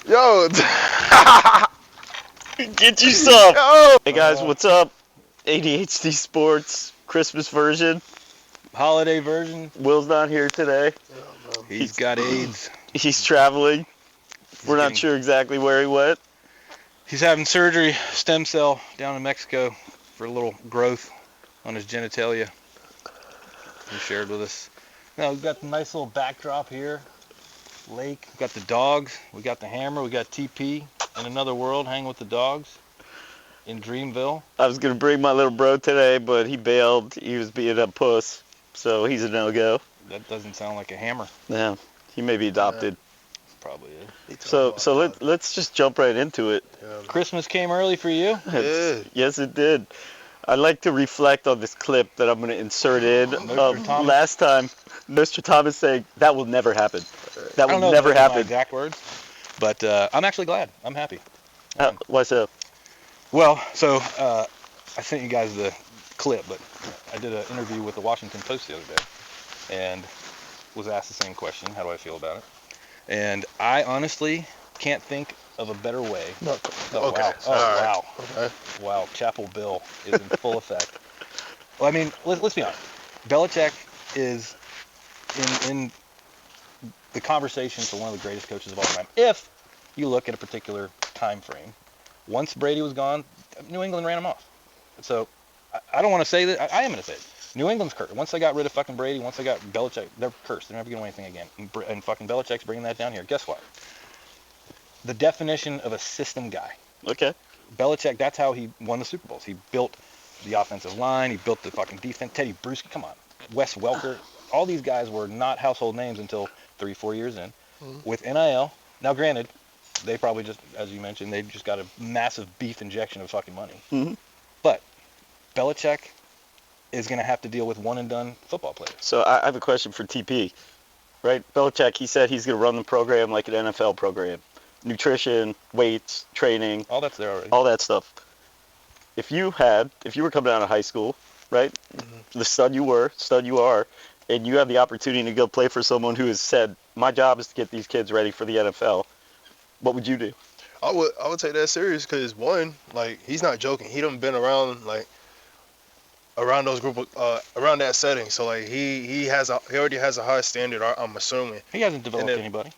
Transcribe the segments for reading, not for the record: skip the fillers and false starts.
Yo. Get you some. Yo. Hey guys, what's up? ADHD Sports Christmas version. Holiday version. Will's not here today. He's got AIDS. He's traveling. We're not sure exactly where he went. He's having surgery, stem cell, down in Mexico for a little growth on his genitalia. He shared with us. Now we've got the nice little backdrop here. Lake. We got the dogs. We got the hammer. We got TP in another world, hanging with the dogs in Dreamville. I was gonna bring my little bro today, but he bailed. He was being a puss, so he's a no-go. That doesn't sound like a hammer. Yeah, he may be adopted. Probably is. So let's just jump right into it. Christmas came early for you? Yeah. Yes, it did. I'd like to reflect on this clip that I'm going to insert in of last time. Nostradamus saying, that will never happen. That will never happen. Exact words, but I'm actually glad. I'm happy. Why so? Well, so I sent you guys the clip, but I did an interview with the Washington Post the other day and was asked the same question, how do I feel about it? And I honestly can't think of a better way. No. Oh, Okay. wow. Oh, wow. Okay. Wow. Chapel Bill is in full effect. Well, I mean, let's be honest. Belichick is in the conversation for one of the greatest coaches of all time. If you look at a particular time frame, once Brady was gone, New England ran him off. So I don't want to say that. I am going to say it. New England's cursed. Once they got rid of fucking Brady, once they got Belichick, they're cursed. They're never going to win anything again. And fucking Belichick's bringing that down here. Guess what? The definition of a system guy. Okay. Belichick, that's how he won the Super Bowls. He built the offensive line. He built the fucking defense. Teddy Bruschi, come on. Wes Welker. All these guys were not household names until 3-4 years in. Mm-hmm. With NIL, now granted, they probably just, as you mentioned, they just got a massive beef injection of fucking money. Mm-hmm. But Belichick is going to have to deal with one-and-done football players. So I have a question for TP. Right? Wbelichick, he said he's going to run the program like an NFL program. Nutrition, weights, training. All that's there already. All that stuff. If you were coming out of high school, right? Mm-hmm. The stud you are, and you have the opportunity to go play for someone who has said, my job is to get these kids ready for the NFL, what would you do? I would take that serious because, one, like, he's not joking. He done been around, like, around those group of, around that setting. So, like, he already has a high standard, I'm assuming. He hasn't developed anybody.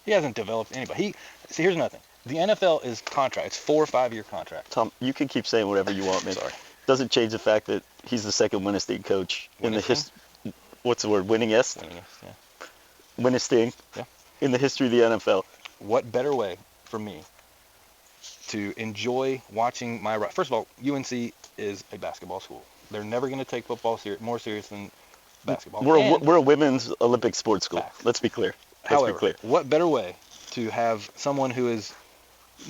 He hasn't developed anybody. See, here's nothing. The NFL is contract. It's 4 or 5 year contract. Tom, you can keep saying whatever you want, man. Sorry. Doesn't change the fact that he's the second winnest coach in the what's the word? Winningest? Winningest, yeah. Winnest in the history of the NFL. What better way for me to enjoy watching my... First of all, UNC is a basketball school. They're never going to take football more serious than basketball. We're a women's Olympic sports school. Facts. Let's be clear. However, what better way to have someone who is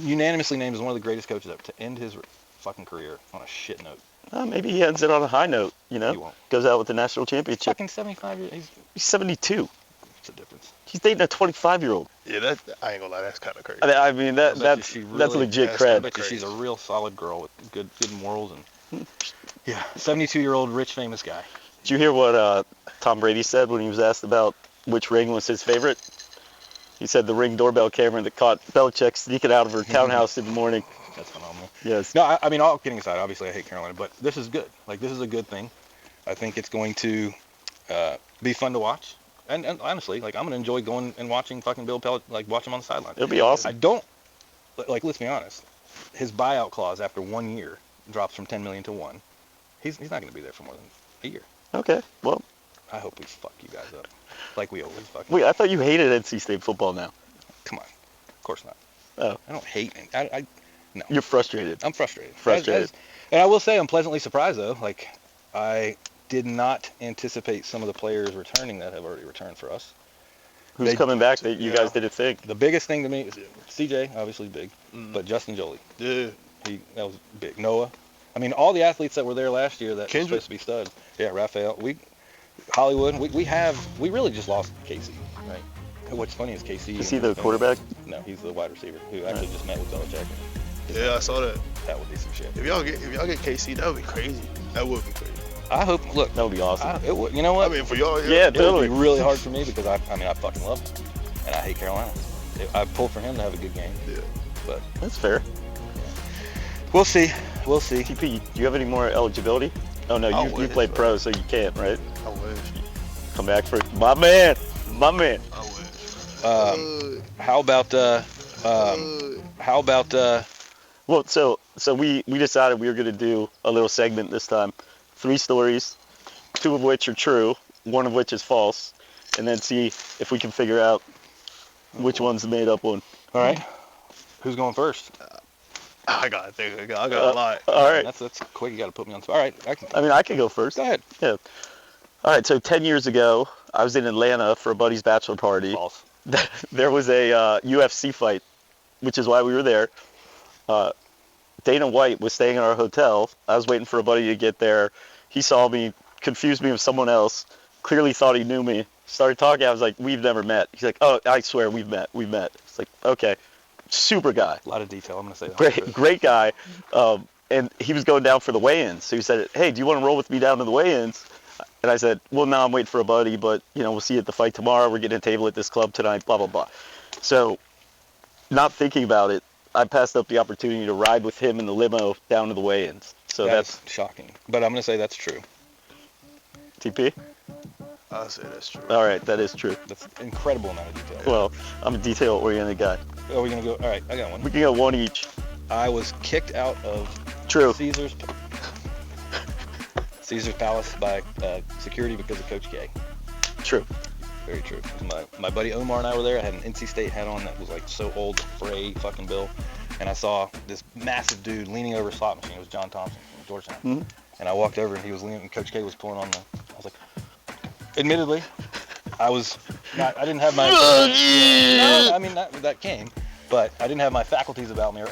unanimously named as one of the greatest coaches ever to end his fucking career on a shit note? Maybe he ends it on a high note, you know? He won't. Goes out with the national championship. Fucking 75 years. He's 72. What's the difference? He's dating a 25-year-old. Yeah, I ain't gonna lie, that's kind of crazy. I mean, that's legit cred. I bet you she's a real solid girl with good morals and 72-year-old rich famous guy. Did you hear what Tom Brady said when he was asked about which ring was his favorite? He said the Ring doorbell camera that caught Belichick sneaking out of her townhouse in the morning. That's phenomenal. Yes. No, I mean, all kidding aside, obviously I hate Carolina, but this is good. Like, this is a good thing. I think it's going to be fun to watch. And honestly, like, I'm going to enjoy going and watching fucking Bill Belichick, like, watch him on the sideline. It'll be awesome. I don't, like, let's be honest. His buyout clause after 1 year drops from $10 million to $1 million. He's not going to be there for more than a year. Okay, well. I hope we fuck you guys up. Like we always fucking Wait, I thought you hated NC State football now. Come on. Of course not. Oh. I don't hate it. No. You're frustrated. I'm frustrated. And I will say I'm pleasantly surprised, though. Like, I did not anticipate some of the players returning that have already returned for us. Who's coming back that you guys didn't think? The biggest thing to me is CJ, obviously big, but Justin Jolie. Yeah. That was big. Noah. I mean, all the athletes that were there last year that were Kendrick. supposed to be studs. Yeah, Raphael. Hollywood. We really just lost Casey, right? What's funny is Casey. Is he the quarterback? No, he's the wide receiver who actually just met with Belichick. Yeah, I saw that. That would be some shit. If y'all get KC, that would be crazy. That would be crazy. I hope. Look, that would be awesome. It you know what? I mean, for y'all, yeah, it totally. would be really hard for me because I fucking love them, and I hate Carolina. I pulled for him to have a good game. Yeah. But That's fair. we'll see. We'll see. TP, do you have any more eligibility? Oh no, I you wish, play man. pro, so you can't, right? I wish. Come back for my man. I wish. How about Well, so we decided we were gonna do a little segment this time. 3 stories, 2 of which are true, 1 of which is false, and then see if we can figure out which one's the made up one. all right? Who's going first? I gotta think. I got a lot. All right. That's quick. You got to put me on. All right, I can go first. Go ahead. Yeah. All right. So 10 years ago, I was in Atlanta for a buddy's bachelor party. False. There was a UFC fight, which is why we were there. Dana White was staying in our hotel. I was waiting for a buddy to get there. He saw me, confused me with someone else, clearly thought he knew me. Started talking. I was like, we've never met. He's like, oh, I swear we've met. It's like, okay. Super guy. A lot of detail. I'm going to say that. Great guy. And he was going down for the weigh-ins. So he said, hey, do you want to roll with me down to the weigh-ins? And I said, well, no, I'm waiting for a buddy, but, we'll see you at the fight tomorrow. We're getting a table at this club tonight, blah, blah, blah. So not thinking about it, I passed up the opportunity to ride with him in the limo down to the weigh-ins. So that's shocking. But I'm going to say that's true. TP? I'll say that's true. All right, that is true. That's an incredible amount of detail. Well, I'm a detail-oriented guy. Are we going to go? All right, I got one. We can go 1 each. I was kicked out of True. Caesar's Palace by security because of Coach K. True. Very true. My buddy Omar and I were there. I had an NC State hat on that was like so old, the fray fucking bill. And I saw this massive dude leaning over a slot machine. It was John Thompson from Georgetown. Mm-hmm. And I walked over and he was leaning, and Coach K was pulling on I was like, admittedly, I didn't have my, no, I mean, that came, but I didn't have my faculties about me.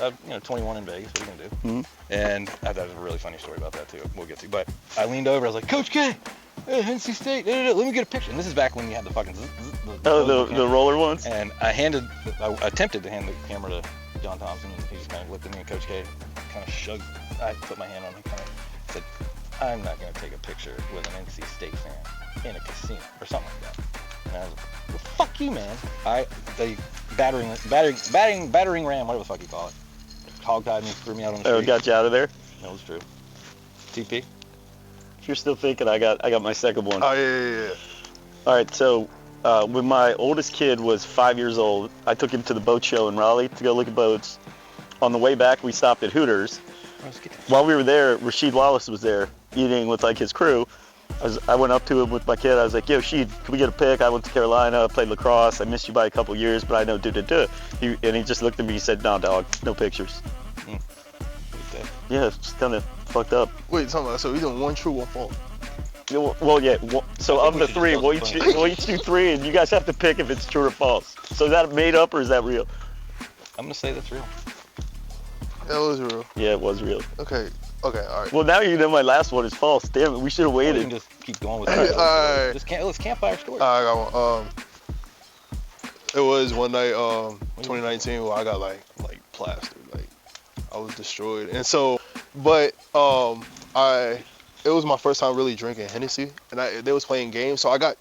21 in Vegas, what are you going to do? Mm-hmm. And I thought there was a really funny story about that too. We'll get to. But I leaned over, I was like, Coach K, NC State, let me get a picture. And this is back when you had the fucking The roller ones? And I attempted to hand the camera to John Thompson, and he just kind of looked at me, and Coach K kind of shrugged. I put my hand on him, kind of said, I'm not going to take a picture with an NC State fan in a casino or something like that. And I was like, well, fuck you, man. They battering ram, whatever the fuck you call it. Hog-tied me, threw me out on the street. Oh, got you out of there? That was true. TP? If you're still thinking, I got my second one. Oh, yeah. All right, so when my oldest kid was 5 years old, I took him to the boat show in Raleigh to go look at boats. On the way back, we stopped at Hooters. While we were there, Rasheed Wallace was there eating with like his crew. I went up to him with my kid. I was like, yo, Sheed, can we get a pic? I went to Carolina, played lacrosse. I missed you by a couple years, but I know And he just looked at me and said, no, dog, no pictures. Yeah, it's kind of fucked up. Wait, so we doing 1 true, 1 false. Well, yeah. So of the 3, we'll each do 3, and you guys have to pick if it's true or false. So is that made up or is that real? I'm going to say that's real. That was real. Yeah, it was real. Okay, all right. Well, now you know my last one is false. Damn it, we should have We waited. can just keep going with All that. right. Let's campfire story. I got one. It was one night, 2019, where I got like plastered. Like, I was destroyed. And so, but it was my first time really drinking Hennessy, and they was playing games, so I got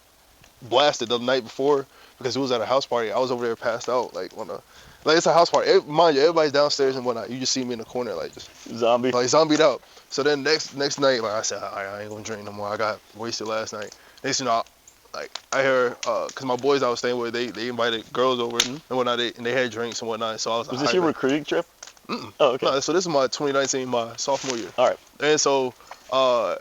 blasted the night before because it was at a house party. I was over there passed out, it's a house party. Mind you, everybody's downstairs and whatnot. You just see me in the corner, just Zombie. zombied out. So then next night, like I said, I ain't gonna drink no more. I got wasted last night. Next thing you know, I heard, cause my boys I was staying with, they invited girls over and whatnot, and they had drinks and whatnot. So I was like, Was this your recruiting trip? Mm-mm. Oh, okay. No, so this is my 2019, my sophomore year. All right. And so, I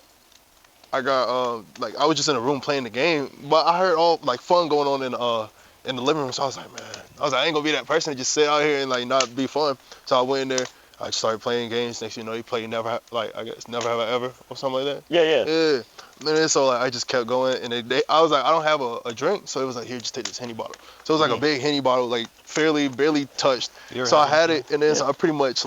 got I was just in a room playing the game, but I heard all fun going on in the living room. So I was like, man, I ain't gonna be that person to just sit out here and not be fun. So I went in there. I just started playing games. Next thing you know, you play Never Have I Ever or something like that. Yeah. Yeah. And then so I just kept going, and I was like, I don't have a drink, so it was like, here, just take this Henny bottle. So it was like a big Henny bottle, barely touched. So I had it, and then so I pretty much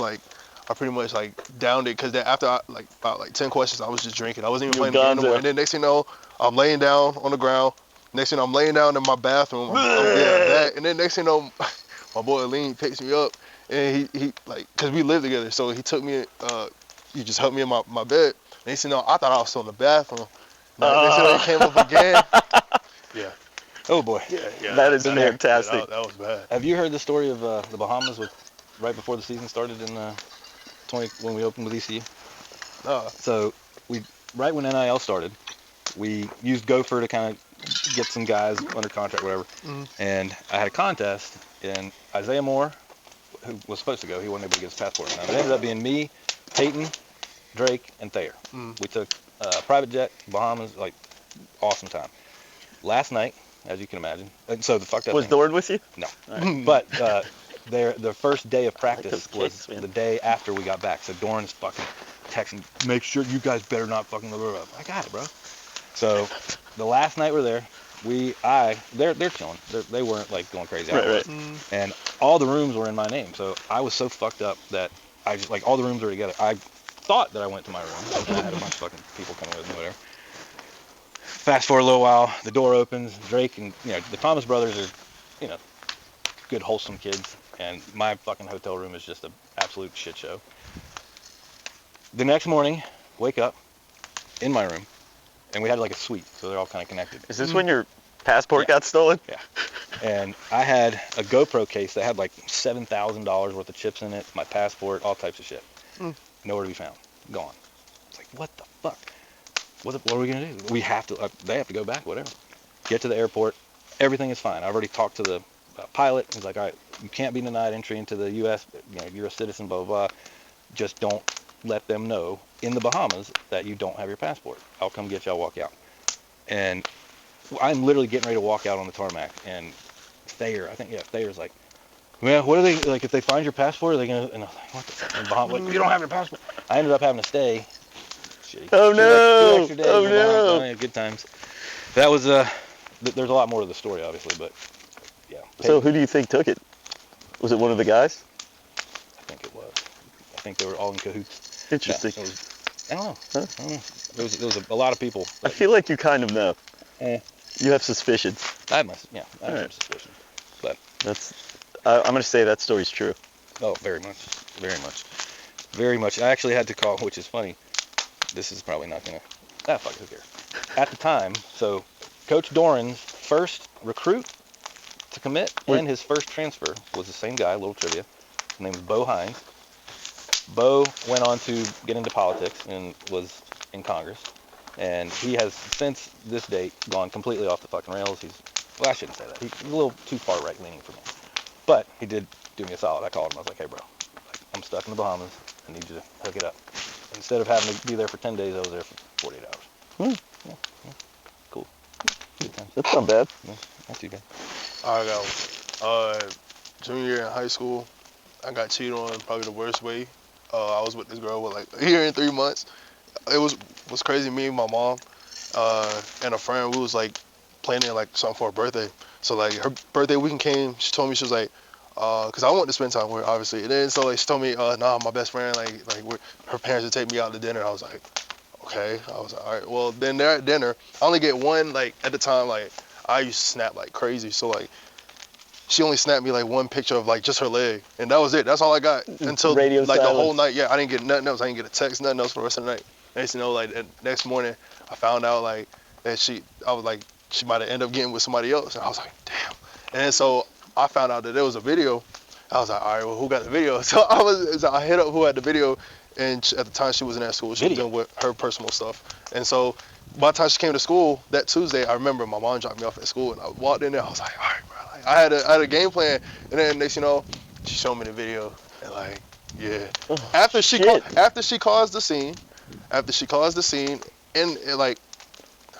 downed it, because then after about 10 questions, I was just drinking. I wasn't even playing the game no more. And then next thing you know, I'm laying down on the ground. Next thing you know, I'm laying down in my bathroom. And then next thing you know, my boy Lean picks me up, and he cause we live together, so he took me, he just helped me in my bed. Next thing you know, I thought I was still in the bathroom. Next thing you know, he came up again. Yeah. Oh boy. Yeah, That is been there. fantastic. that was bad. Have you heard the story of the Bahamas with right before the season started in 20 when we opened with ECU? No. So we right when NIL started, we used Gopher to kind of get some guys under contract, whatever. Mhm. And I had a contest, and Isaiah Moore, who was supposed to go, he wasn't able to get his passport. Now, it ended up being me, Peyton, Drake, and Thayer. Mhm. We took private jet, Bahamas, like awesome time. Last night, as you can imagine, and so the fucked up Was thing, Dorn with you? no, Mhm. but the first day of those practice kids, was man. the day after we got back. So Dorn's fucking texting, make sure you guys better not fucking blah, blah, blah. I got it, bro. So the last night we're there, they're chilling. They weren't like going crazy. I was. Mhm. And all the rooms were in my name. So I was so fucked up that I just like all the rooms were together. I thought that I went to my room. And I had a bunch of fucking people coming with me, whatever. Fast forward a little while, the door opens. Drake and the Thomas brothers are, good wholesome kids, and my fucking hotel room is just an absolute shit show. The next morning, wake up in my room, and we had like a suite, so they're all kind of connected. Is this when your passport got stolen? Yeah. And I had a GoPro case that had like $7,000 worth of chips in it, my passport, all types of shit. Mm. Nowhere to be found. Gone. It's like, what the fuck? What are we going to do? We have to, they have to go back, whatever. Get to the airport. Everything is fine. I've already talked to the pilot. He's like, all right, you can't be denied entry into the U.S. You're a citizen, blah, blah, blah. Just don't let them know in the Bahamas that you don't have your passport. I'll come get you. I'll walk out. And I'm literally getting ready to walk out on the tarmac, and Thayer's like, well, what are they, like, if they find your passport, are they going to, and I'm like, what the, in Bahamas, like, you don't have your passport. I ended up having to stay. Shitty. Oh, no. Two extra days Oh, in the Bahamas. no. Oh, yeah, good times. That was, there's a lot more to the story, obviously, but, yeah. So who do you think took it? Was it one of the guys? I think it was. I think they were all in cahoots. Interesting. Yeah, I don't know. Huh? I don't know. There was a lot of people. I feel like you kind of know. Eh. You have suspicions. I have some Alright. suspicions. I'm going to say that story's true. Oh, very much. Very much. Very much. I actually had to call, which is funny. This is probably not going to... fuck, who cares? At the time, so Coach Doran's first recruit to commit and his first transfer was the same guy, little trivia. His name was Bo Hines. Bo went on to get into politics and was in Congress. And he has, since this date, gone completely off the fucking rails. Well, I shouldn't say that. He's a little too far right-leaning for me. But he did do me a solid. I called him. I was like, hey, bro, I'm stuck in the Bahamas. I need you to hook it up. Instead of having to be there for 10 days, I was there for 48 hours. Yeah. Cool. Good times. That's not bad. Yeah, not too bad. I got junior year in high school. I got cheated on probably the worst way. I was with this girl with like a year and 3 months. It was crazy. Me and my mom and a friend, we was like planning like something for her birthday. So like her birthday weekend came. She told me, she was like, cause I wanted to spend time with her, obviously. And then so like she told me, nah, my best friend, her parents would take me out to dinner. I was like, okay. I was like, all right. Well, then they're at dinner. I only get one, like at the time, like I used to snap like crazy. So like she only snapped me like one picture of like just her leg, and that was it. That's all I got until Radio like silence. the whole night. Yeah, I didn't get nothing else. I didn't get a text, nothing else for the rest of the night. Next, like the next morning, I found out like that she might have ended up getting with somebody else, and I was like, damn. And then so I found out that there was a video. I was like, all right, well, who got the video? So I hit up who had the video, and at the time she wasn't at school. She was dealing with her personal stuff, and so by the time she came to school that Tuesday, I remember my mom dropped me off at school, and I walked in there. I was like, all right, bro. Like, I had a game plan, and then next, she showed me the video, and like, yeah. Oh, after she shit. caused the scene, and it, like,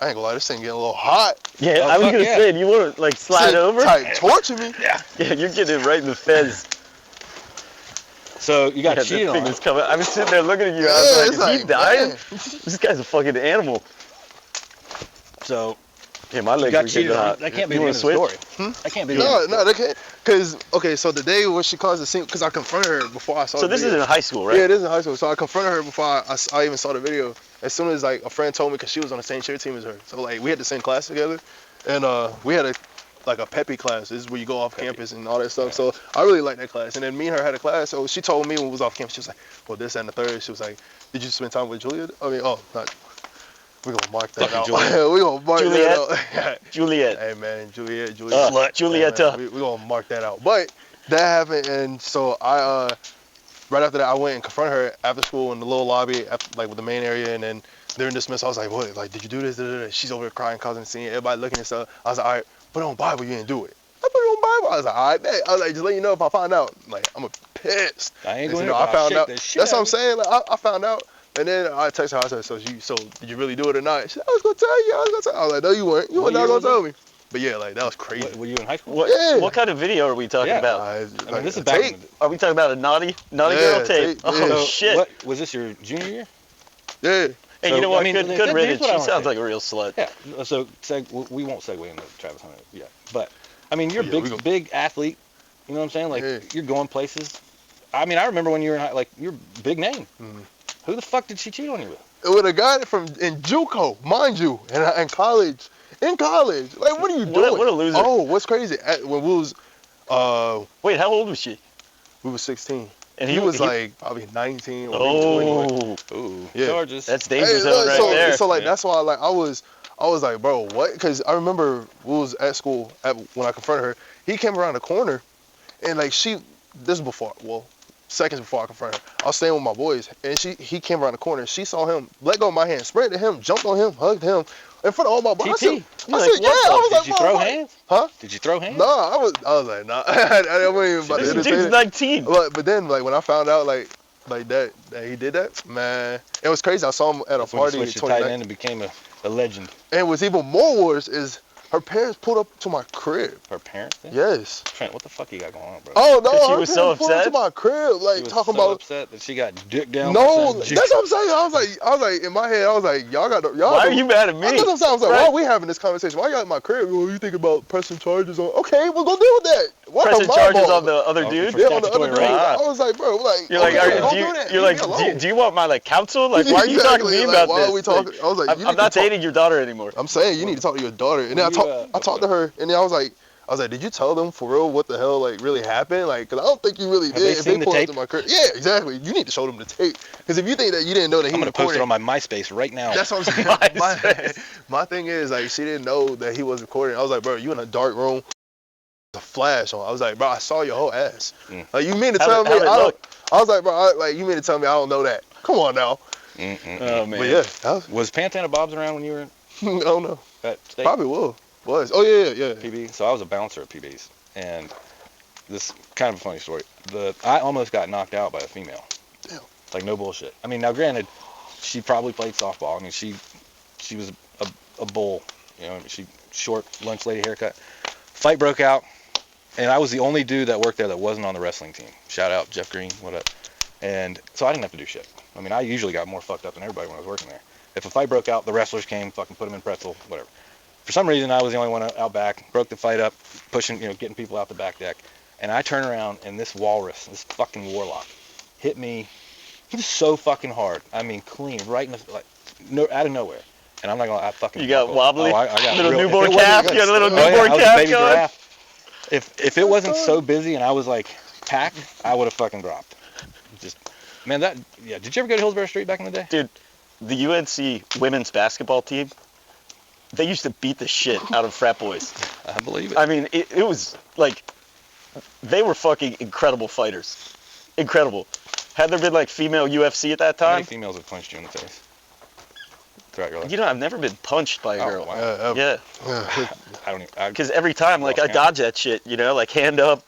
I ain't gonna lie, this thing getting a little hot. Yeah, Oh, I was fuck going to yeah. say, do you want to like slide over? Like, torture me. Yeah. Yeah, you're getting it right in the fez. So you got Yeah, cheated the on. fingers coming. I was sitting there looking at you. Yeah, I was it's like, is he like, dying? man. This guy's a fucking animal. So Yeah, my you legs got are cheated getting on. hot. That can't be You the wanna end of the switch? story. That can't be the end of the No, they can't. Cause okay, so the day when she caused the scene, cause I confronted her before I saw. So the this is video. in high school, right? Yeah, it is in high school. So I confronted her before I even saw the video. As soon as like a friend told me, cause she was on the same cheer team as her. So like we had the same class together, and we had a peppy class. This is where you go off campus and all that stuff. So I really liked that class. And then me and her had a class. So she told me when we was off campus, she was like, well, this and the third. She was like, did you spend time with Julia? I mean, oh, not. We gonna mark that Fucking out. We gonna mark that out. Juliet. Hey man, Juliet. Julieta. Hey, we gonna mark that out. But that happened, and so I right after that I went and confronted her after school in the little lobby, like with the main area, and then during dismissal I was like, what? Like, did you do this? She's over there crying, causing a scene. Everybody looking and stuff. I was like, all right, put it on Bible. You didn't do it. I put it on Bible. I was like, all right, bet. I was like, just let you know if I find out. Like, I'm pissed. I ain't going to. to. I found out. That's what I'm saying. Like, I found out. And then I texted her. I said, so did you really do it or not? She said, I was gonna tell you. I was like, no, you weren't. You were not gonna tell me. But yeah, like that was crazy. Were you in high school? What kind of video are we talking about? I mean, this is back. back. Are we talking about a naughty girl tape? Oh So, shit! Was this your junior year? Yeah. Hey, So, you know what? I mean, good here's riddance. what I She wanna sounds say. like a real slut. Yeah. So we won't segue into Travis Hunter yet. But I mean, you're Yeah, a we gonna- big athlete. You know what I'm saying? Like Yeah. you're going places. I mean, I remember when you were in like you're a big name. Mhm. Who the fuck did she cheat on you with? With a guy in JUCO, mind you, in college. In college. Like, what are you doing? What a loser. Oh, what's crazy? When we was Wait, how old was she? we was 16. And He was like probably 19 or maybe 20. Oh, Ooh, Yeah. charges. that's Hey, danger zone look, right so, there. So like Yeah. that's why like I was like, bro, what? Because I remember we was at school when I confronted her. He came around the corner, and like this is before, seconds before I confronted her. I was staying with my boys, and he came around the corner. She saw him, let go of my hand, sprinted to him, jumped on him, hugged him in front of all my boys. I said, TT. yeah. I was Did like, you throw "Motherfucker." hands? Huh? Did you throw hands? No, I was like, nah. I wasn't even about to This entertain dude's it. 19. But then like when I found out like that he did that, man, it was crazy. I saw him at a That's when you party in switched to tight 2019. end and became a legend. And what's even more worse is her parents pulled up to my crib. Her parents did? Yes. Trent, what the fuck you got going on, bro? Oh no, She her was so parents pulled up to upset? my crib, She like was talking so about. upset that she got dick down. No, by some that's what I'm saying. I was like, in my head, I was like, y'all. Why are you mad at me? That's what I'm saying. I was like, Right. why are we having this conversation? Why y'all at my crib? Well, you think about pressing charges on? Okay, we'll go deal with that. What Pressing my charges balls? on the other Oh, dude? for Yeah, on the other statutory dude. rape. I was like, bro, like, You're like, okay, don't do you, do that. you're Leave like, me alone. do you want my like counsel? Like, why are you talking to me Exactly, about like, why this? are we talking? Like, I was like, you I'm need not to talk- dating your daughter anymore. I'm saying you need to talk to your daughter. And then You, I talked to her, and then I was like, did you tell them for real what the hell like really happened? Like, cause I don't think you really Have did. they If seen they the pulled up tape? to my crib, yeah, exactly. You need to show them the tape. Cause if you think that you didn't know that he I'm was gonna post it recording, on my MySpace right now. that's what I'm saying. my thing is like she didn't know that he was recording. I was like, bro, you in a dark room, a flash on. I was like, bro, I saw your whole ass. Like, you mean to tell me? I was like, bro, like you mean to tell me I don't know that? Come on now. Oh man. But yeah, that Was Pantana Bob's around when you were I don't know. at state? Probably was. Oh yeah. PB. So I was a bouncer at PB's, and this kind of a funny story. I almost got knocked out by a female. Damn. Like no bullshit. I mean, now granted, she probably played softball. I mean, she was a bull. You know, she short lunch lady haircut. Fight broke out, and I was the only dude that worked there that wasn't on the wrestling team. Shout out Jeff Green, what up? And so I didn't have to do shit. I mean, I usually got more fucked up than everybody when I was working there. If a fight broke out, the wrestlers came, fucking put them in pretzel, whatever. For some reason, I was the only one out back, broke the fight up, pushing, getting people out the back deck. And I turn around, and this walrus, this fucking warlock, hit me so fucking hard. I mean, clean, right in the, out of nowhere. And I'm not gonna, I fucking. You got wobbly? Oh, I got Little real, newborn if it wasn't- calf? You got a little Oh, yeah, newborn I was a calf baby going? giraffe. If it wasn't so busy and I was like packed, I would have fucking dropped. Just, man, did you ever go to Hillsborough Street back in the day? Dude, the UNC women's basketball team, they used to beat the shit out of frat boys. I believe it. I mean, it was like, they were fucking incredible fighters. Incredible. Had there been like female UFC at that How many time? females have punched you in the face throughout your life? You know, I've never been punched by a Oh, girl. wow. Yeah, I don't even. because every time, like, I Lost count. dodge that shit, like hand up.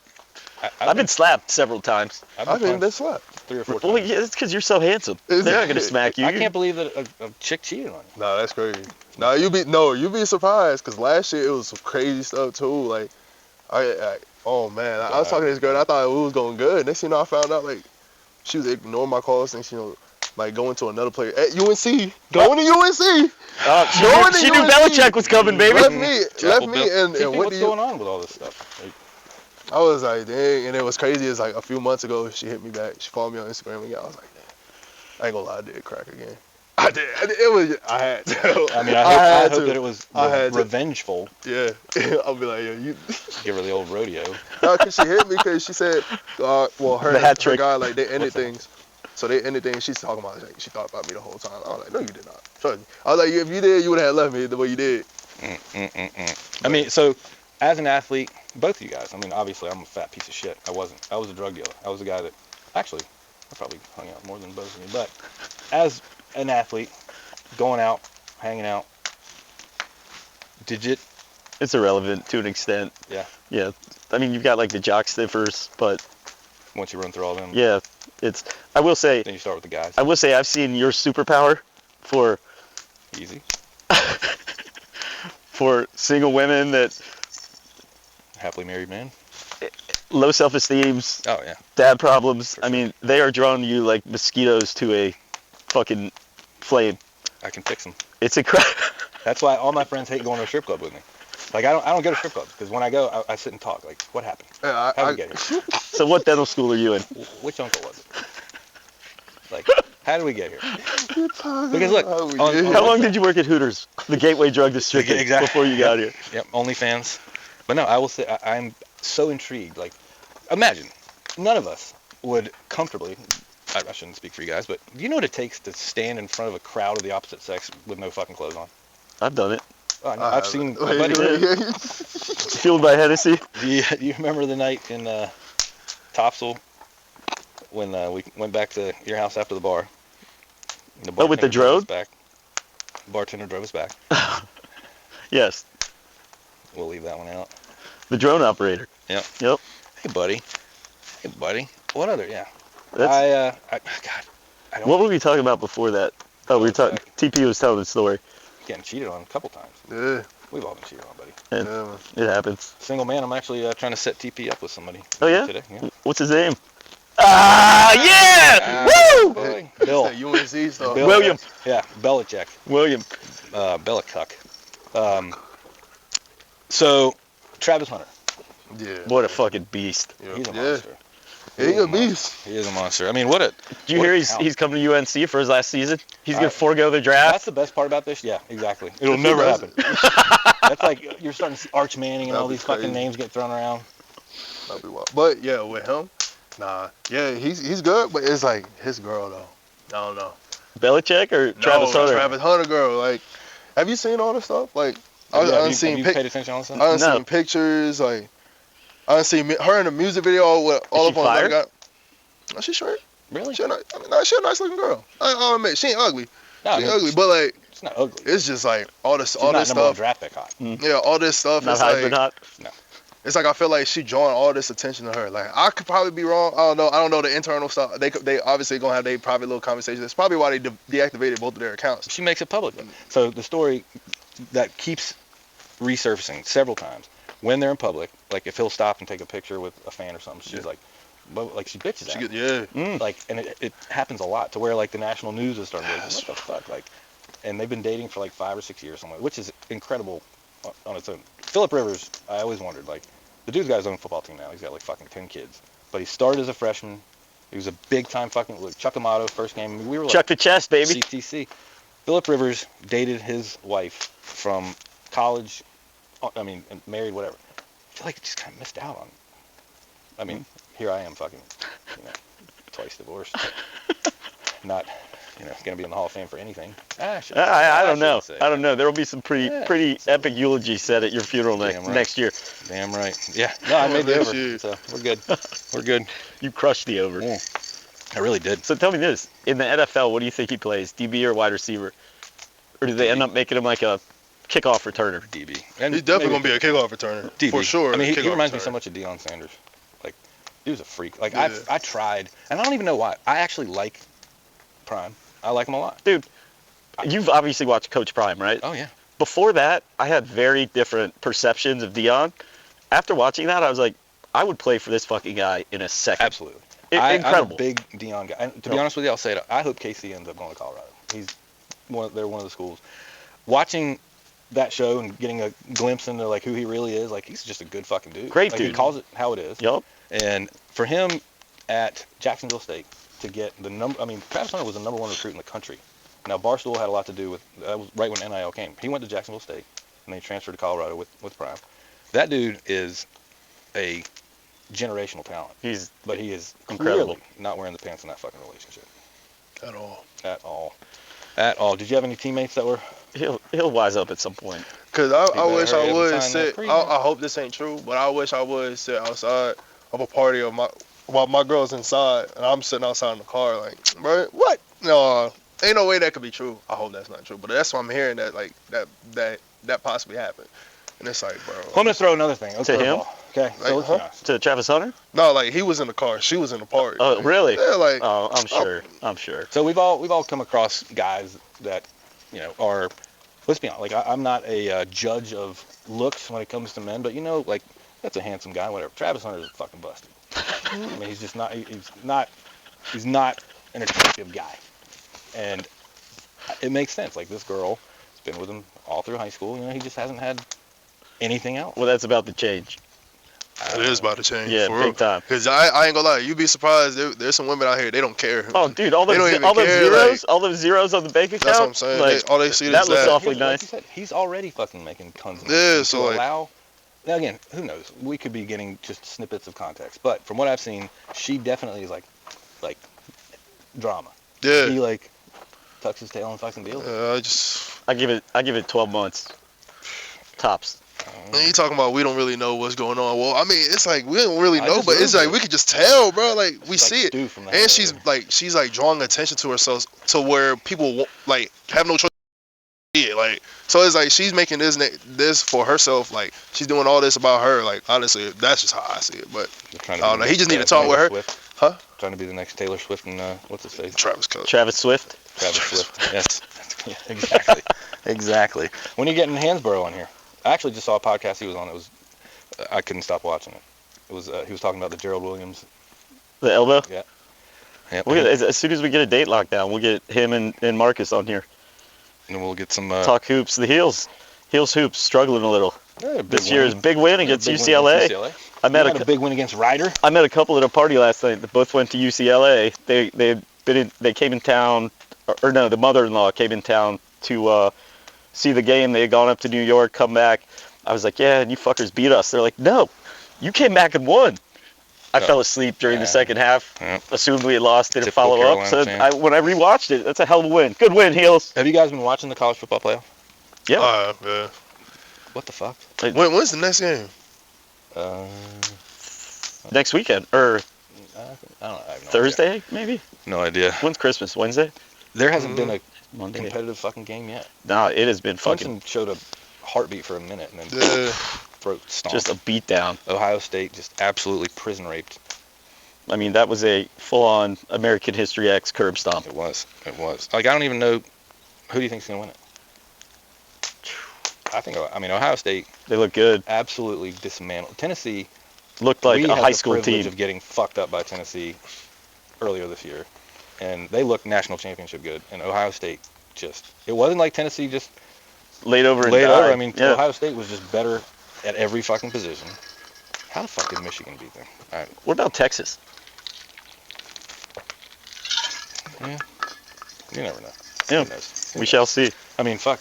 I've been slapped several times. I've been punched slapped. 3 or 4 Well, times. yeah, it's because you're so handsome. Is They're it? not gonna smack you. I can't believe that a chick cheated on you. Nah, that's crazy. Nah, you be surprised because last year it was some crazy stuff too. Like, oh man, I was talking to this girl and I thought it was going good. Next thing you know, I found out like she was ignoring my calls and like going to another player at UNC, going to UNC. She knew Belichick was coming, baby. Left me, and TP, what what's do you? going on with all this stuff? Like, I was like, dang, and it was crazy. It's like a few months ago, she hit me back. She followed me on Instagram again. I was like, I ain't gonna lie, I did crack again. I did. I had to. I mean, I hope to. that it was I had to. revengeful. Yeah. I'll be like, yeah, you. Give her the old rodeo. No, cause she hit me because she said, her The hat her trick. guy, like, they ended things. So anything she's talking about, like, she thought about me the whole time. I was like, no, you did not. Trust me. I was like, if you did, you would have left me the way you did. I mean, so as an athlete, both of you guys. I mean, obviously, I'm a fat piece of shit. I wasn't. I was a drug dealer. I was a guy that actually, I probably hung out more than both of you. But as an athlete, going out, hanging out, digit. It's irrelevant to an extent. Yeah. Yeah. I mean, you've got like the jock stiffers, but Once you run through all them, yeah, I will say, then you start with the guys. I've seen your superpower for Easy. for single women that Happily married man. low self-esteems, Oh yeah. dad problems. For I sure. mean, they are drawn to you like mosquitoes to a fucking flame. I can fix them. It's incredible. That's why all my friends hate going to a strip club with me. Like I don't go to strip clubs because when I go, I sit and talk. Like, what happened? Yeah, How did we get here? So what dental school are you in? Which uncle was it? Like, how did we get here? Because look, How long did you work at Hooters, the gateway drug district, Exactly. before you got here? Yep, OnlyFans. But no, I will say I'm so intrigued. Like, imagine, none of us would comfortably. I shouldn't speak for you guys, but do you know what it takes to stand in front of a crowd of the opposite sex with no fucking clothes on? I've done it. Oh, no, I've seen. Wait, Buddy, Fueled by Hennessy. do you remember the night in Topsail when we went back to your house after the bar? The Oh, with the bartender drove us drone? back. Bartender drove us back. Yes, We'll leave that one out. the drone operator. Yep. Yep. Hey, buddy. Hey, buddy. What other? Yeah. That's, God, I don't. what were we talking about before that? Oh, we were talking. TP was telling the story. Getting cheated on a couple times. Yeah, We've all been cheated on, buddy. And yeah, man. it happens. Single man, I'm actually trying to set TP up with somebody. Oh, yeah? Today. Yeah. What's his name? Ah, yeah! Woo! Boy. Bill. That UNC stuff. Bill. William. Yeah, Belichick. William. Belichick. So, Travis Hunter. Yeah. What a fucking beast. Yeah. He's a Yeah. monster. Yeah, he a beast. He is a monster. I mean, what a. Do you what hear a he's talent. he's coming to UNC for his last season? He's gonna Alright. forego the draft. That's the best part about this. Yeah, exactly. It'll If he never doesn't- happen. That's like you're starting to see Arch Manning and all That'd be these fucking crazy. names get thrown around. That'd be wild. But yeah, with him, nah. Yeah, he's good, but it's like his girl though. I don't know. Belichick or Travis No, Hunter? Travis Hunter girl. Like, have you seen all the stuff? Like, I Yeah, done seen have you pic- paid attention on this I stuff? done No. seen pictures. Like, I done seen her in a music video with all Is up she on fire? the guy. No, she's short. Really? She a nice, I mean, nah, she a nice looking girl. I'll admit, she ain't ugly. No, She ain't ugly, but like, it's not ugly. it's just like all this, She's all not this number one stuff. draft pick hot. Yeah, all this stuff. Not It's Heisman like, hot. it's like I feel like she drawing all this attention to her. Like, I could probably be wrong. I don't know the internal stuff. They obviously gonna have their private little conversation. That's probably why they deactivated both of their accounts. She makes it public. So the story that keeps resurfacing several times when they're in public, like if he'll stop and take a picture with a fan or something, she's Yeah. like, but like she bitches at She him. get, yeah. Like, and it happens a lot to where like the national news is starting to be like, what the fuck, like, and they've been dating for like 5 or 6 years somewhere, which is incredible on its own. Phillip Rivers, I always wondered, like, the dude's got his own football team now. He's got like fucking 10 kids, but he started as a freshman. He was a big time fucking like, Chuck Amato first game. We were like Chuck the chest, baby. CTC. Phillip Rivers dated his wife from college. I mean, and married, whatever. I feel like he just kind of missed out on. I mean, here I am, fucking, twice divorced. Not, gonna be in the Hall of Fame for anything. I don't know. shouldn't say I don't know. There will be some pretty epic eulogy said at your funeral Damn right. next year. Damn right. Yeah. No, I made the Next over, year. so we're good. We're good. You crushed the over. Yeah. I really did. So tell me this: in the NFL, what do you think he plays? DB or wide receiver? Or do they end up making him like a kickoff returner? DB. And He's definitely maybe gonna be a kickoff returner DB. for sure. I mean, he kickoff reminds me returner. so much of Deion Sanders. Like, he was a freak. Like, Yeah. I tried, and I don't even know why. I actually like Prime. I like him a lot. Dude, you've obviously watched Coach Prime, right? Oh, yeah. Before that, I had very different perceptions of Deion. After watching that, I was like, I would play for this fucking guy in a second. Absolutely. Incredible. I'm a big Deion guy. And to be honest with you, I'll say it. I hope KC ends up going to Colorado. They're one of the schools. Watching that show and getting a glimpse into like who he really is, like he's just a good fucking dude. Great like, dude. He calls it how it is. Yup. And for him at Jacksonville State to get the number, I mean, Travis Hunter was the number one recruit in the country. Now Barstool had a lot to do with that. Was right when NIL came. He went to Jacksonville State and then he transferred to Colorado with Prime. That dude is a generational talent. He's But he is incredible. clearly not wearing the pants in that fucking relationship. At all. At all. Did you have any teammates that were? He'll wise up at some point. Cause He I better wish hurry I up and would sign that sit. agreement. I hope this ain't true, but I wish I would sit outside of a party of while my girl's inside and I'm sitting outside in the car. Like, bro, what? No, ain't no way that could be true. I hope that's not true, but that's why I'm hearing that like that possibly happened. And it's like, bro. Well, I'm gonna throw another thing. To him? Okay. So let's be Like, honest. To Travis Hunter? No, like he was in the car. She was in the party. Oh, Like, really? Yeah, like. Oh, I'm sure. So we've all come across guys that are. Let's be honest. Like I'm not a judge of looks when it comes to men, but like that's a handsome guy. Whatever. Travis Hunter is fucking busted. I mean, he's just not. He's not an attractive guy, and it makes sense. Like this girl has been with him all through high school. He just hasn't had anything else. Well, that's about to change. It is about to change. Yeah, for big real. time. Cause I ain't gonna lie, you'd be surprised. There's some women out here, they don't care. Oh, dude, all They don't those even all those care, zeros, all those zeros on the bank account. That's what I'm saying. Like, All they see is that looks that. awfully Like nice. you said, he's already fucking making tons of money. Yeah, And so to like- allow. Now again, who knows? We could be getting just snippets of context, but from what I've seen, she definitely is like drama. Yeah. He like tucks his tail and fucking deals. I I give it 12 months, tops. Man, you talking about we don't really know what's going on. Well, I mean, it's like we don't really I know, just but it's moved like it. we could just tell, bro. Like we It's like see it, stew from the and house. she's like drawing attention to herself to where people like have no choice to see it. Like so, it's like she's making this for herself. Like she's doing all this about her. Like honestly, that's just how I see it. But They're trying to I be don't know. the He just next, need to talk with Taylor her. Swift. Huh? Trying to be the next Taylor Swift and what's his face? Travis Scott. Travis Swift. Travis Swift. Yes. Yeah, exactly. Exactly. When are you getting Hansborough on here? I actually just saw a podcast he was on. It was I couldn't stop watching it. It was he was talking about the Gerald Williams. The elbow. Yeah. We'll get, as soon as we get a date locked down, we'll get him and Marcus on here. And we'll get some Talk hoops. The heels hoops struggling a little. This year's big win against UCLA. I met a big win against Ryder. I met a couple at a party last night that both went to UCLA. They came in town, or no, the mother-in-law came in town to see the game. They had gone up to New York, come back. I was like, yeah, and you fuckers beat us. They're like, no, you came back and won. I fell asleep during the second half. Yeah. Assumed we had lost. Didn't Typical follow up. So Carolina fan. when I rewatched it, that's a hell of a win. Good win, heels. Have you guys been watching the college football playoff? Yeah. Yeah. What the fuck? When's the next game? Next weekend or I don't know. I have no Thursday, maybe. idea. No idea. When's Christmas? Wednesday? There hasn't been a Monday. competitive fucking game yet. No, it has been fucking Clemson showed a heartbeat for a minute and then Yeah. throat stomped. just a beatdown. Ohio State just absolutely prison raped. I mean, that was a full-on American History X curb stomp. It was. Like, I don't even know who do you think's gonna win it. I mean, Ohio State They look good. absolutely dismantled Tennessee. Looked like we a had high the school privilege team. of getting fucked up by Tennessee earlier this year, and they looked national championship good. And Ohio State it wasn't like Tennessee just Laid over and laid died. over. I mean, yeah. Ohio State was just better at every fucking position. How the fuck did Michigan beat them? What about Texas? You never know. Yeah. Who knows? We shall see. I mean, fuck.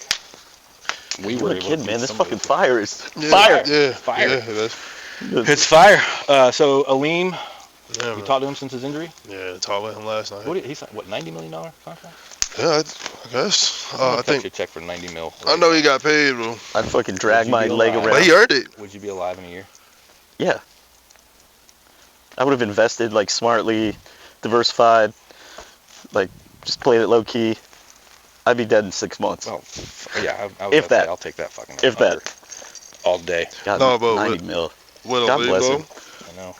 We You're were a able kid, to man. beat This somebody. fucking fire is Yeah. fire. Yeah. Fire. Yeah. It is. It's fire. So Aleem, Yeah, you man. talked to him since his injury. Yeah. Talked with him last night. He signed what, $90 million contract? Yeah. I guess. I'm gonna I cut think. you a check for 90 mil. I know he got paid, bro. I'd fucking drag Would you my be leg alive? around. But he earned it. Would you be alive in a year? Yeah. I would have invested like smartly, diversified, like just played it low key. I'd be dead in 6 months. Well, yeah. I If that. I'll take that fucking. If that. under all day. God, No, but 90 mil. What God a bless bro. him. I know.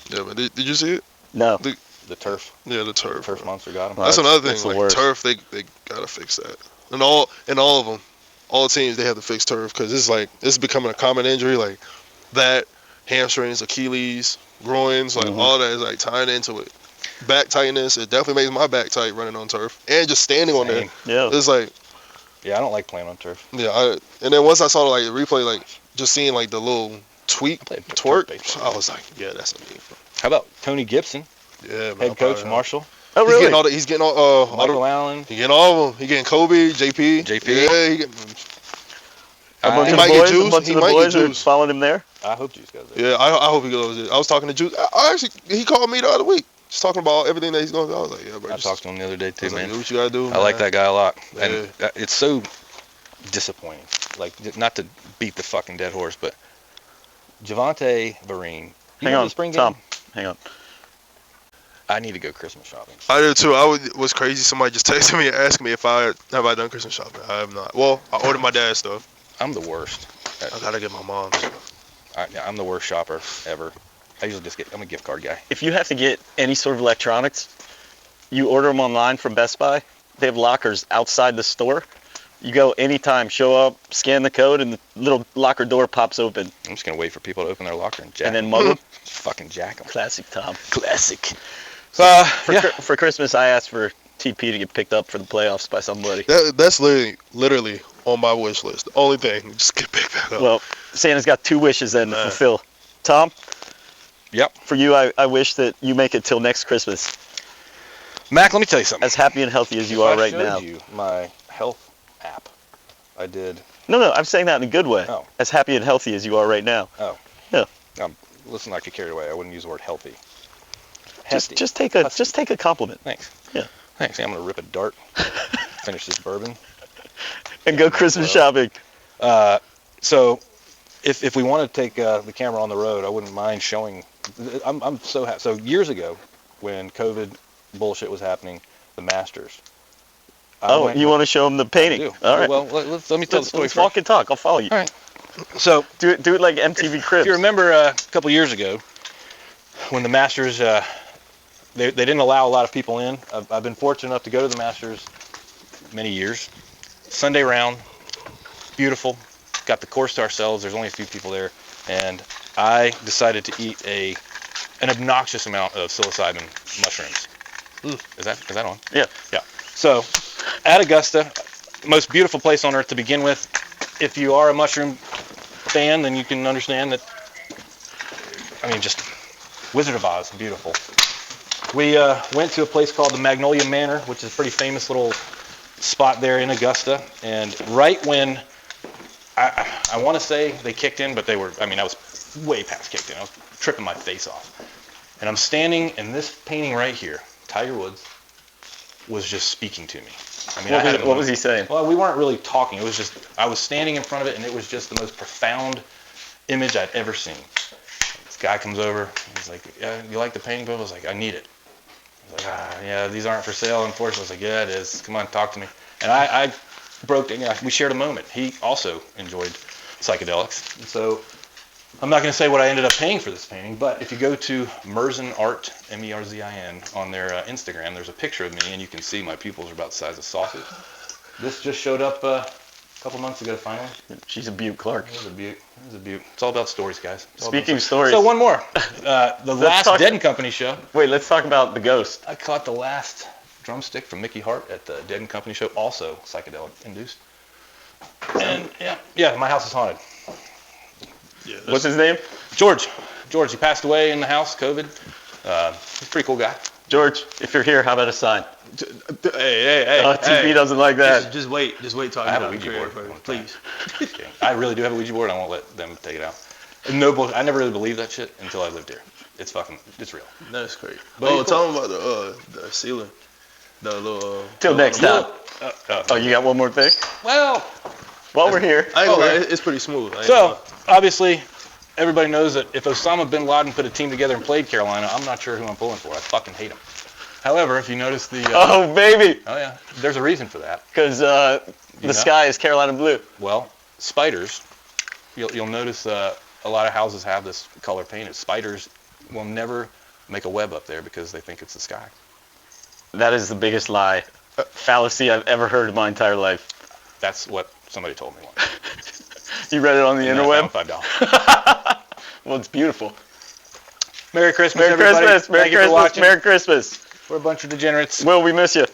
Yeah, but did you see it? No. The turf. Yeah, the turf. Turf monster got him. Wow. That's another That's thing. the Like worst. turf, they gotta fix that. And all of them, all teams, they have to fix turf because it's becoming a common injury. Like that, hamstrings, Achilles, groins, like all that is like tying into it. Back tightness, it definitely makes my back tight running on turf and just standing on there. Same. Yeah. It's like Yeah, I don't like playing on turf. and then once I saw like the replay, like just seeing like the little tweak, Played twerk, baseball. I was like, yeah, that's a me. How about Tony Gibson, Yeah, man. I'm head proud of coach, him. Marshall, Oh, He's really? getting all he's getting all Michael Allen? he getting all of them. He getting Kobe, JP. JP. Yeah, he getting. A bunch He of might the get boys, juice. a bunch He of the might get boys are juice. following him there. I hope Juice goes there. Yeah, I hope he goes. I was talking to Juice. I actually, he called me the other week. just talking about everything that he's going through. I was like, yeah, bro. I talked to him the other day I too, was like, man. do what you gotta do. I like that guy a lot, Yeah. and it's so disappointing. Like, not to beat the fucking dead horse, but Javante Vereen. Hang on, the spring Tom. game? Hang on. I need to go Christmas shopping. I did too. Was crazy. Somebody just texted me and asked me if I done Christmas shopping. I have not. Well, I ordered my dad's stuff. I'm the worst. I gotta get my mom's stuff. I'm the worst shopper ever. I usually I'm a gift card guy. If you have to get any sort of electronics, you order them online from Best Buy. They have lockers outside the store. You go anytime, show up, scan the code, and the little locker door pops open. I'm just gonna wait for people to open their locker and jack. And then mug them. Fucking jack them. Classic Tom. Classic. For for Christmas, I asked for TP to get picked up for the playoffs by somebody. That's literally on my wish list. The only thing, just get picked back up. Well, Santa's got 2 wishes then to fulfill. Tom? Yep. For you, I wish that you make it till next Christmas Mac, let me tell you something. as happy and healthy as you are right now. I showed you my health app. I did. No, I'm saying that in a good way. Oh. As happy and healthy as you are right now. Listen, like you carried away. I wouldn't use the word healthy. Just take a compliment. Thanks. Yeah. Thanks. I'm gonna rip a dart. Finish this bourbon. And go Christmas shopping. So, if we want to take the camera on the road, I wouldn't mind showing. I'm so happy. So years ago, when COVID bullshit was happening, the Masters. You want to show them the painting? I do. All right. Well, let me tell the story Let's first. walk and talk. I'll follow you. All right. So, Do it like MTV Cribs. if you remember a couple years ago, when the Masters, they didn't allow a lot of people in. I've been fortunate enough to go to the Masters many years. Sunday round, beautiful. Got the course to ourselves. There's only a few people there, and I decided to eat an obnoxious amount of psilocybin mushrooms. Is that on? Yeah. Yeah. So, at Augusta, most beautiful place on earth to begin with. If you are a mushroom fan, then you can understand that. I mean, just Wizard of Oz, beautiful. We went to a place called the Magnolia Manor, which is a pretty famous little spot there in Augusta. And right when I want to say they kicked in, but I was way past kicked in. I was tripping my face off. And I'm standing, and this painting right here, Tiger Woods, was just speaking to me. I mean, What was he saying? Well, we weren't really talking. It was just, I was standing in front of it, and it was just the most profound image I'd ever seen. This guy comes over. He's like, yeah, you like the painting, Bill? I was like, I need it. I was like, yeah, these aren't for sale, unfortunately. I was like, yeah, it is. Come on, talk to me. And I broke down. We shared a moment. He also enjoyed psychedelics. And so I'm not going to say what I ended up paying for this painting, but if you go to Merzin Art, M-E-R-Z-I-N, on their Instagram, there's a picture of me, and you can see my pupils are about the size of sausage. This just showed up a couple months ago, finally. She's a beaut, Clark. It was a beaut. It was a beaut. It's all about stories, guys. Speaking of stories. So one more. The last Dead and Company show. Wait, let's talk about the ghost. I caught the last drumstick from Mickey Hart at the Dead and Company show, also psychedelic induced. And yeah, my house is haunted. Yeah, What's his name? George, he passed away in the house, COVID. He's a pretty cool guy. George, if you're here, how about a sign? Hey. TV doesn't like that. Just wait till I have a Ouija board, please. Okay. I really do have a Ouija board. I won't let them take it out. No bullshit. I never really believed that shit until I lived here. It's real. That's crazy. But tell me about the ceiling. The little. Till next time. Oh, Oh, you got one more thing? well, While we're here. I ain't gonna lie, it's pretty smooth. so obviously everybody knows that if Osama bin Laden put a team together and played Carolina, I'm not sure who I'm pulling for. I fucking hate him. However, if you notice the Oh, baby. oh yeah, there's a reason for that. Because the know? sky is Carolina blue. Well, spiders, you'll notice a lot of houses have this color painted. Spiders will never make a web up there because they think it's the sky. That is the biggest lie, fallacy I've ever heard in my entire life. That's what somebody told me once. You read it on the And I interweb? found $5. Well, it's beautiful. Merry Christmas, Merry everybody. Christmas. Merry Thank you for Christmas. watching. Merry Christmas. We're a bunch of degenerates. Will, we miss you.